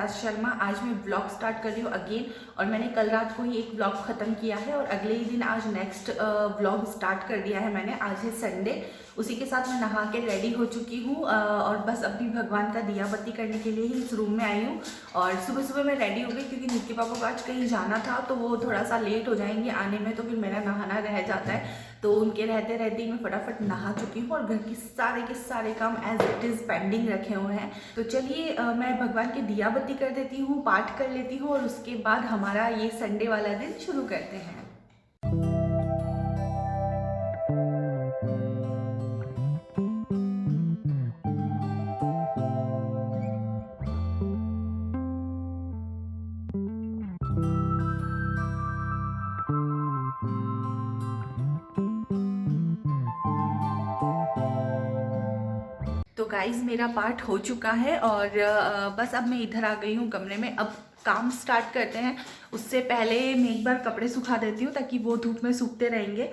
राज शर्मा। आज मैं blog start कर रही हूँ अगेन, और मैंने कल रात को ही एक ब्लॉग ख़त्म किया है और अगले ही दिन आज नेक्स्ट ब्लॉग स्टार्ट कर दिया है मैंने। आज है संडे, उसी के साथ मैं नहा के रेडी हो चुकी हूँ और बस अभी भगवान का दिया बत्ती करने के लिए ही इस रूम में आई हूँ। और सुबह सुबह मैं रेडी हो गई क्योंकि निक्की पापा को आज कहीं जाना था, तो वो थोड़ा सा लेट हो जाएंगे आने में, तो फिर मेरा नहाना रह जाता है। तो उनके रहते रहते ही मैं फटाफट नहा चुकी हूँ और घर के सारे काम एज इट इज़ पेंडिंग रखे हुए हैं। तो चलिए मैं भगवान के दिया बत्ती कर देती हूँ, पाठ कर लेती हूँ और उसके बाद हमारा ये संडे वाला दिन शुरू करते हैं। तो गाइज मेरा पाठ हो चुका है और बस अब मैं इधर आ गई हूँ कमरे में। अब काम स्टार्ट करते हैं। उससे पहले मैं एक बार कपड़े सुखा देती हूँ ताकि वो धूप में सूखते रहेंगे।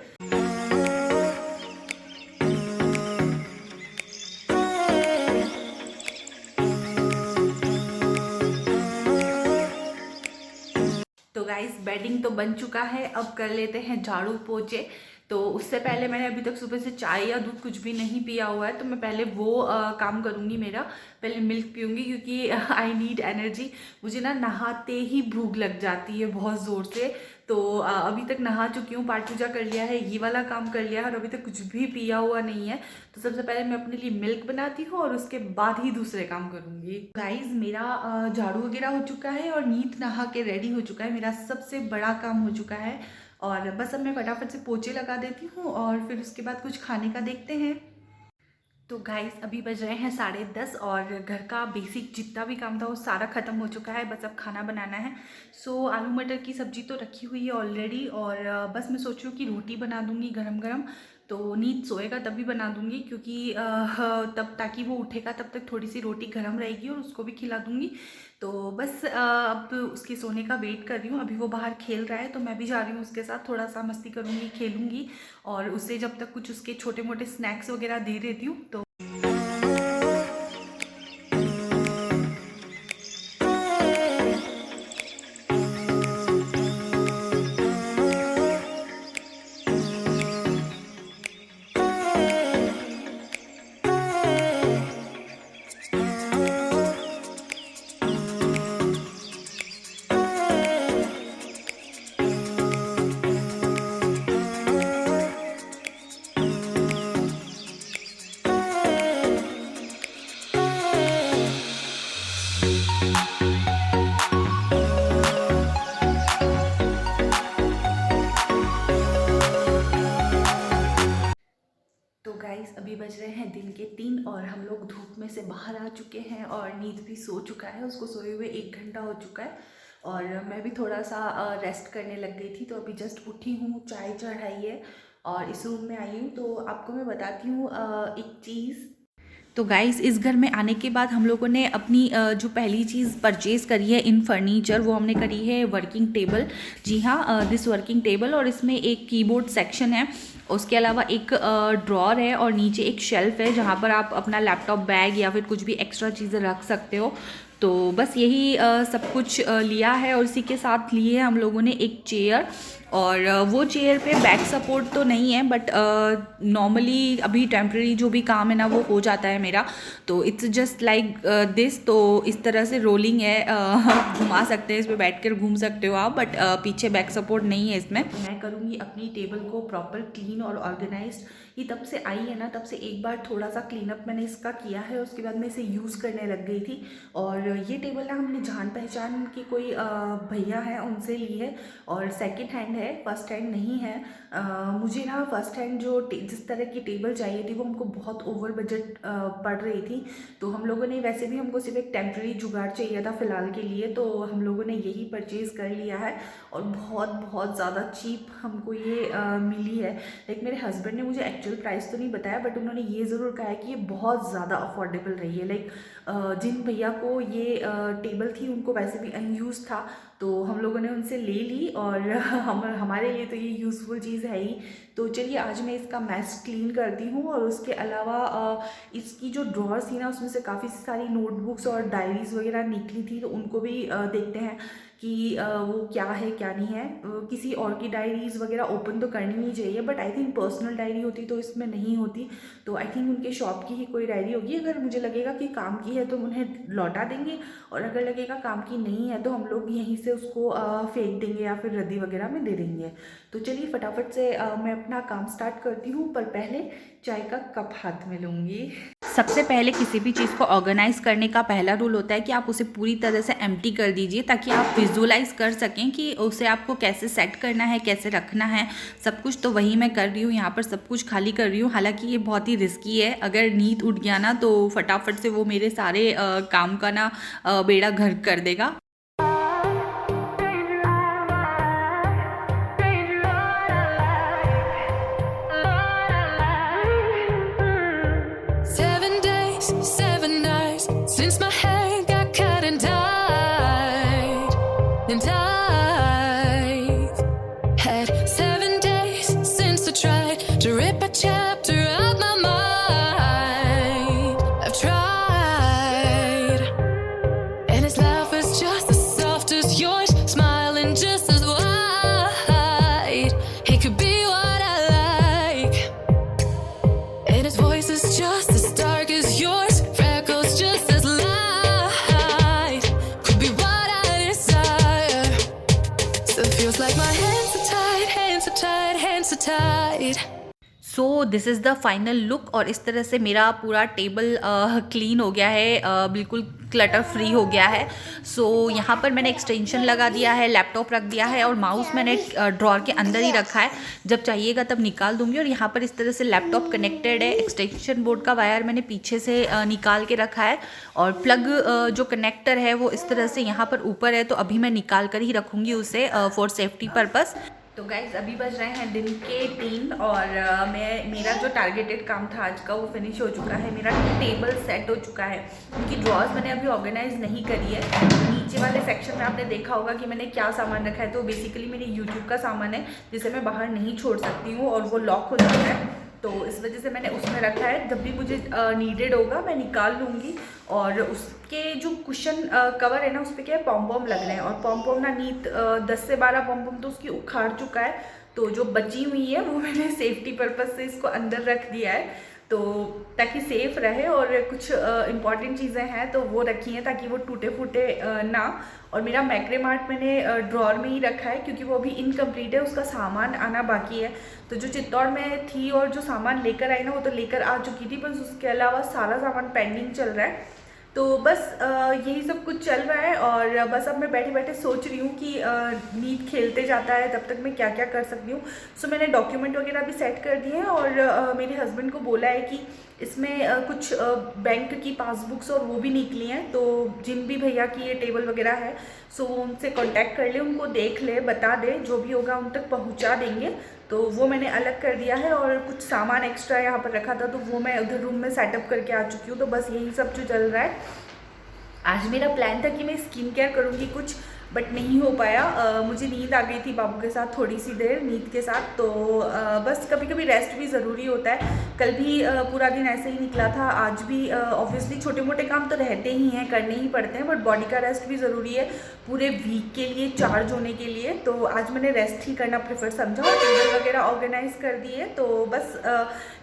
तो गाइस बेडिंग तो बन चुका है, अब कर लेते हैं झाड़ू पोछे। तो उससे पहले मैंने अभी तक सुबह से चाय या दूध कुछ भी नहीं पिया हुआ है, तो मैं पहले वो काम करूँगी। मेरा पहले मिल्क पीऊँगी क्योंकि आई नीड एनर्जी। मुझे ना नहाते ही भूख लग जाती है बहुत ज़ोर से। तो अभी तक नहा चुकी हूँ, पाठ पूजा कर लिया है, ये वाला काम कर लिया है और अभी तक कुछ भी पिया हुआ नहीं है। तो सबसे पहले मैं अपने लिए मिल्क बनाती हूँ और उसके बाद ही दूसरे काम करूँगी। गाइज मेरा झाड़ू वगैरह हो चुका है और नीट नहा के रेडी हो चुका है। मेरा सबसे बड़ा काम हो चुका है और बस अब मैं फटाफट से पोछे लगा देती हूँ और फिर उसके बाद कुछ खाने का देखते हैं। तो गाइस अभी बज रहे हैं 10:30 और घर का बेसिक जितना भी काम था वो सारा ख़त्म हो चुका है। बस अब खाना बनाना है। सो आलू मटर की सब्ज़ी तो रखी हुई है ऑलरेडी और बस मैं सोच रही हूँ कि रोटी बना दूँगी गरम गरम। तो नींद सोएगा तभी बना दूँगी क्योंकि तब ताकि वो उठेगा तब तक थोड़ी सी रोटी गरम रहेगी और उसको भी खिला दूँगी। तो बस अब उसके सोने का वेट कर रही हूँ। अभी वो बाहर खेल रहा है तो मैं भी जा रही हूँ उसके साथ, थोड़ा सा मस्ती करूँगी, खेलूँगी और उससे जब तक कुछ उसके छोटे मोटे स्नैक्स वगैरह दे देती हूँ। तो गाइस अभी बज रहे हैं दिन के 3 और हम लोग धूप में से बाहर आ चुके हैं और नींद भी सो चुका है, उसको सोए हुए 1 घंटा हो चुका है और मैं भी थोड़ा सा रेस्ट करने लग गई थी। तो अभी जस्ट उठी हूँ, चाय चढ़ाई है और इस रूम में आई हूँ। तो आपको मैं बताती हूँ एक चीज़। तो गाइस इस घर में आने के बाद हम लोगों ने अपनी जो पहली चीज़ परचेज़ करी है इन फर्नीचर, वो हमने करी है वर्किंग टेबल। जी हाँ, दिस वर्किंग टेबल, और इसमें एक कीबोर्ड सेक्शन है, उसके अलावा एक ड्रॉर है और नीचे एक शेल्फ है जहाँ पर आप अपना लैपटॉप, बैग या फिर कुछ भी एक्स्ट्रा चीज़ें रख सकते हो। तो बस यही सब कुछ लिया है और इसी के साथ लिए है हम लोगों ने एक चेयर। और वो चेयर पे बैक सपोर्ट तो नहीं है बट नॉर्मली अभी टेम्प्रेरी जो भी काम है ना वो हो जाता है मेरा। तो इट्स जस्ट लाइक दिस। तो इस तरह से रोलिंग है, घुमा सकते हैं, इस पर बैठ कर घूम सकते हो आप, बट पीछे बैक सपोर्ट नहीं है इसमें। मैं करूँगी अपनी टेबल को प्रॉपर क्लीन और ऑर्गेनाइज्ड। ये तब से आई है ना, तब से एक बार थोड़ा सा क्लीन अप मैंने इसका किया है, उसके बाद मैं इसे यूज़ करने लग गई थी। और ये टेबल ना हमने जान पहचान के कोई भैया हैं उनसे ली है और सेकंड हैंड है, फर्स्ट हैंड नहीं है। मुझे ना फर्स्ट हैंड जो जिस तरह की टेबल चाहिए थी वो हमको बहुत ओवर बजट पड़ रही थी। तो हम लोगों ने, वैसे भी हमको सिर्फ एक टेम्प्रेरी जुगाड़ चाहिए था फ़िलहाल के लिए, तो हम लोगों ने यही परचेज़ कर लिया है और बहुत बहुत ज़्यादा चीप हमको ये मिली है। लाइक मेरे हस्बैंड ने मुझे एक्चुअल प्राइस तो नहीं बताया बट उन्होंने ये ज़रूर कहा है कि ये बहुत ज़्यादा अफोर्डेबल रही है। लाइक जिन भैया को ये टेबल थी उनको वैसे भी अनयूज था, तो हम लोगों ने उनसे ले ली और हम और हमारे लिए तो ये यूज़फुल चीज़ है ही। तो चलिए आज मैं इसका मैस क्लीन करती हूँ और उसके अलावा इसकी जो ड्रॉर्स थी ना उसमें से काफ़ी सारी नोटबुक्स और डायरीज़ वगैरह निकली थी, तो उनको भी देखते हैं कि वो क्या है क्या नहीं है। किसी और की डायरीज़ वगैरह ओपन तो करनी नहीं चाहिए, but I think personal diary होती तो इसमें नहीं होती, तो आई थिंक उनके शॉप की ही कोई डायरी होगी। अगर मुझे लगेगा कि काम की है तो उन्हें लौटा देंगे, और अगर लगेगा काम की नहीं है तो हम लोग यहीं से उसको फेंक देंगे या फिर रद्दी वगैरह में दे देंगे। तो चलिए फटाफट से मैं अपना काम स्टार्ट करती हूँ, पर पहले चाय का कप हाथ में लूँगी। सबसे पहले किसी भी चीज़ को ऑर्गेनाइज करने का पहला रूल होता है कि आप उसे पूरी तरह से एम्प्टी कर दीजिए, ताकि आप विजुअलाइज कर सकें कि उसे आपको कैसे सेट करना है, कैसे रखना है सब कुछ। तो वही मैं कर रही हूँ, यहाँ पर सब कुछ खाली कर रही हूँ। हालांकि ये बहुत ही रिस्की है, अगर नींद उठ गया ना तो फटाफट से वो मेरे सारे काम का ना बेड़ा गर्क कर देगा। So this is the final look, और इस तरह से मेरा पूरा टेबल क्लीन हो गया है, बिल्कुल क्लटर फ्री हो गया है। सो यहाँ पर मैंने एक्सटेंशन लगा दिया है, लैपटॉप रख दिया है, और माउस मैंने ड्रॉर के अंदर ही रखा है, जब चाहिएगा तब निकाल दूंगी। और यहाँ पर इस तरह से लैपटॉप कनेक्टेड है, एक्सटेंशन बोर्ड का वायर मैंने पीछे से निकाल के रखा है, और प्लग जो कनेक्टर है वो इस तरह से यहाँ पर ऊपर है, तो अभी मैं निकाल कर ही रखूँगी उसे फॉर सेफ्टी पर्पज़। तो गाइज़ अभी बज रहे हैं दिन के 3 और मेरा जो टारगेटेड काम था आज का वो फिनिश हो चुका है। मेरा टेबल सेट हो चुका है, उनकी ड्रॉर्स मैंने अभी ऑर्गेनाइज नहीं करी है। नीचे वाले सेक्शन में आपने देखा होगा कि मैंने क्या सामान रखा है, तो बेसिकली मेरे यूट्यूब का सामान है जिसे मैं बाहर नहीं छोड़ सकती हूँ, और वो लॉक हो जाता है, तो इस वजह से मैंने उसमें रखा है। जब भी मुझे नीडेड होगा मैं निकाल लूँगी। और उसके जो कुशन कवर है ना उस पर क्या है पॉम पॉम लग रहे हैं, और पॉम पॉम ना नीट 10 से 12 पॉम पॉम तो उसकी उखाड़ चुका है, तो जो बची हुई है वो मैंने सेफ्टी पर्पज़ से इसको अंदर रख दिया है, तो ताकि सेफ़ रहे। और कुछ इम्पॉर्टेंट चीज़ें हैं तो वो रखी हैं ताकि वो टूटे फूटे ना। और मेरा मैक्रेम आर्ट मैंने ड्रॉर में ही रखा है क्योंकि वो अभी इनकम्प्लीट है, उसका सामान आना बाकी है। तो जो चित्तौड़ में थी और जो सामान लेकर आई ना वो तो लेकर आ चुकी थी, बस उसके अलावा सारा सामान पेंडिंग चल रहा है। तो बस यही सब कुछ चल रहा है, और बस अब मैं बैठे बैठे सोच रही हूँ कि नीट खेलते जाता है तब तक मैं क्या क्या कर सकती हूँ। सो मैंने डॉक्यूमेंट वगैरह भी सेट कर दिए हैं, और मेरे हस्बैंड को बोला है कि इसमें कुछ बैंक की पासबुक्स और वो भी निकली हैं, तो जिन भी भैया की ये टेबल वगैरह है सो वो उनसे कांटेक्ट कर ले, उनको देख ले, बता दे, जो भी होगा उन तक पहुंचा देंगे। तो वो मैंने अलग कर दिया है, और कुछ सामान एक्स्ट्रा यहाँ पर रखा था तो वो मैं उधर रूम में सेटअप करके आ चुकी हूँ। तो बस यही सब जो चल रहा है। आज मेरा प्लान था कि मैं स्किन केयर करूँगी कुछ, बट नहीं हो पाया। मुझे नींद आ गई थी बाबू के साथ थोड़ी सी देर नींद के साथ, तो बस कभी कभी रेस्ट भी ज़रूरी होता है। कल भी पूरा दिन ऐसे ही निकला था, आज भी ऑब्वियसली छोटे मोटे काम तो रहते ही हैं, करने ही पड़ते हैं, बट बॉडी का रेस्ट भी ज़रूरी है पूरे वीक के लिए चार्ज होने के लिए। तो आज मैंने रेस्ट ही करना प्रेफर समझा, और टेबल वगैरह ऑर्गेनाइज कर दिए, तो बस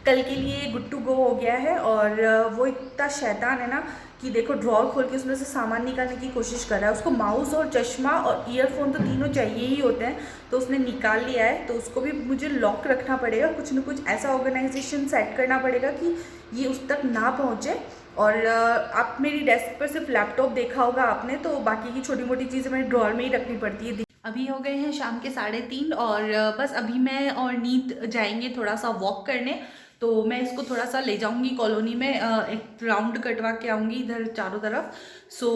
कल के लिए गुड टू गो हो गया है। और वो इतना शैतान है ना कि देखो ड्रॉर खोल के उसमें से सामान निकालने की कोशिश कर रहा है। उसको माउस और चश्मा और ईयरफोन तो तीनों चाहिए ही होते हैं, तो उसने निकाल लिया है, तो उसको भी मुझे लॉक रखना पड़ेगा, कुछ न कुछ ऐसा ऑर्गेनाइजेशन सेट करना पड़ेगा कि ये उस तक ना पहुँचे। और आप मेरी डेस्क पर सिर्फ लैपटॉप देखा होगा आपने, तो बाकी की छोटी मोटी चीज़ें मेरे ड्रॉर में ही रखनी पड़ती है। अभी हो गए हैं शाम के 3:30, और बस अभी मैं और नीत जाएंगे थोड़ा सा वॉक करने। तो मैं इसको थोड़ा सा ले जाऊंगी कॉलोनी में, एक राउंड कटवा के आऊँगी इधर चारों तरफ। सो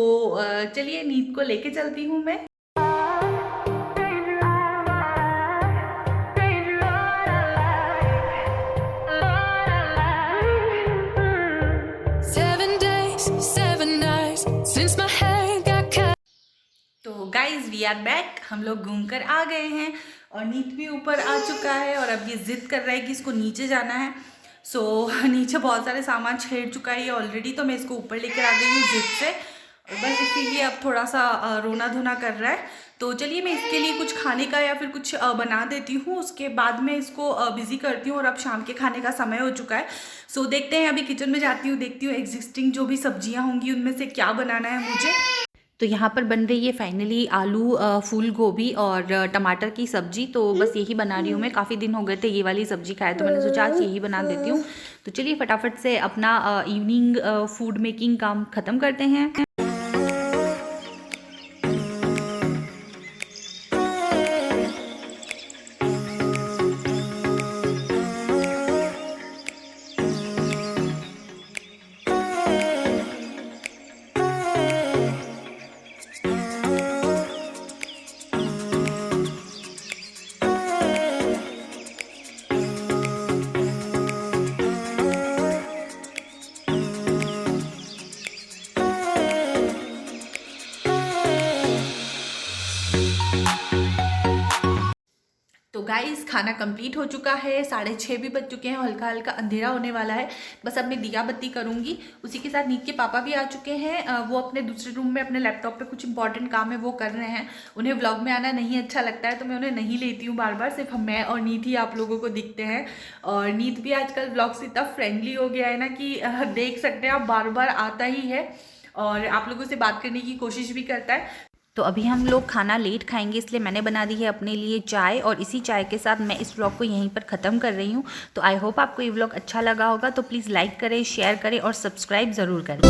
चलिए नीत को लेके चलती हूँ मैं। तो गाइज वी आर बैक, हम लोग घूम कर आ गए हैं, और नीत भी ऊपर आ चुका है और अब ये ज़िद कर रहा है कि इसको नीचे जाना है। सो नीचे बहुत सारे सामान छेड़ चुका है ये ऑलरेडी, तो मैं इसको ऊपर लेकर आ गई हूँ ज़िद से, और बस इसीलिए अब थोड़ा सा रोना धोना कर रहा है। तो चलिए मैं इसके लिए कुछ खाने का या फिर कुछ बना देती हूँ, उसके बाद मैं इसको बिज़ी करती हूँ। और अब शाम के खाने का समय हो चुका है। सो देखते हैं, अभी किचन में जाती हूँ, देखती हूँ एग्जिस्टिंग जो भी सब्जियाँ होंगी उनमें से क्या बनाना है मुझे। तो यहाँ पर बन रही है फाइनली आलू फूल गोभी और टमाटर की सब्जी। तो बस यही बना रही हूँ मैं, काफ़ी दिन हो गए थे ये वाली सब्जी खाए, तो मैंने सोचा आज यही बना देती हूँ। तो चलिए फटाफट से अपना इवनिंग फूड मेकिंग काम ख़त्म करते हैं। तो गाइस खाना कंप्लीट हो चुका है, 6:30 भी बज चुके हैं, हल्का हल्का अंधेरा होने वाला है। बस अब मैं दिया बत्ती करूंगी। उसी के साथ नीत के पापा भी आ चुके हैं, वो अपने दूसरे रूम में अपने लैपटॉप पे कुछ इंपॉर्टेंट काम है वो कर रहे हैं। उन्हें व्लॉग में आना नहीं अच्छा लगता है, तो मैं उन्हें नहीं लेती हूँ बार बार, सिर्फ मैं और नीत ही आप लोगों को दिखते हैं। और नीत भी आजकल व्लॉग से इतना फ्रेंडली हो गया है ना कि देख सकते हैं आप, बार बार आता ही है और आप लोगों से बात करने की कोशिश भी करता है। तो अभी हम लोग खाना लेट खाएंगे, इसलिए मैंने बना दी है अपने लिए चाय, और इसी चाय के साथ मैं इस व्लॉग को यहीं पर ख़त्म कर रही हूँ। तो आई होप आपको ये व्लॉग अच्छा लगा होगा, तो प्लीज़ लाइक करें, शेयर करें और सब्सक्राइब ज़रूर करें।